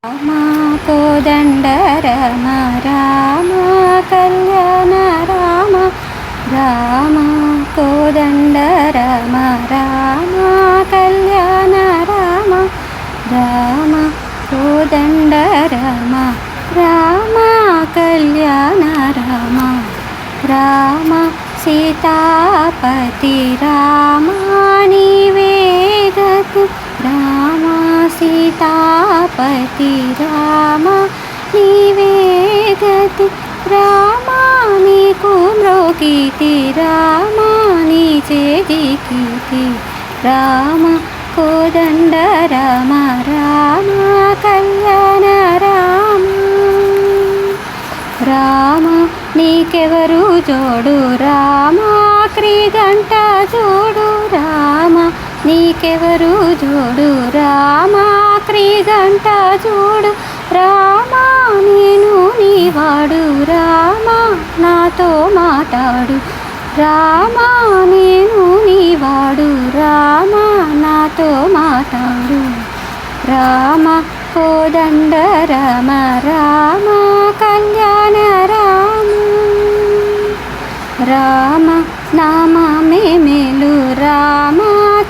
రామ కోదండ రమ రామ కళ్యాణ రామ రామ కోదండ రమ రామ కళ్యాణ రామ రామ కోదండ రమ రామ కళ్యాణ రామ రామ సీతాపతి రామ నీవే గతి రామ సీతాపతి రామ నీవే గతి రామ నీకు మ్రోకితి రామ నీ చేదికితి రామ కోదండ రామ రామ కళ్యాణ రామ రామ నీకెవరు జోడు రామ క్రీగంట చూడు రామ నీకెవరు జోడు రామ క్రీగంట చూడు రామ నేను నీవాడు రామ నాతో మాట్లాడు రామ నేను నీవాడు రామ నాతో మాట్లాడు రామ కోదండ రామ రామ కళ్యాణ రామ రామ నామమే మేలు రామ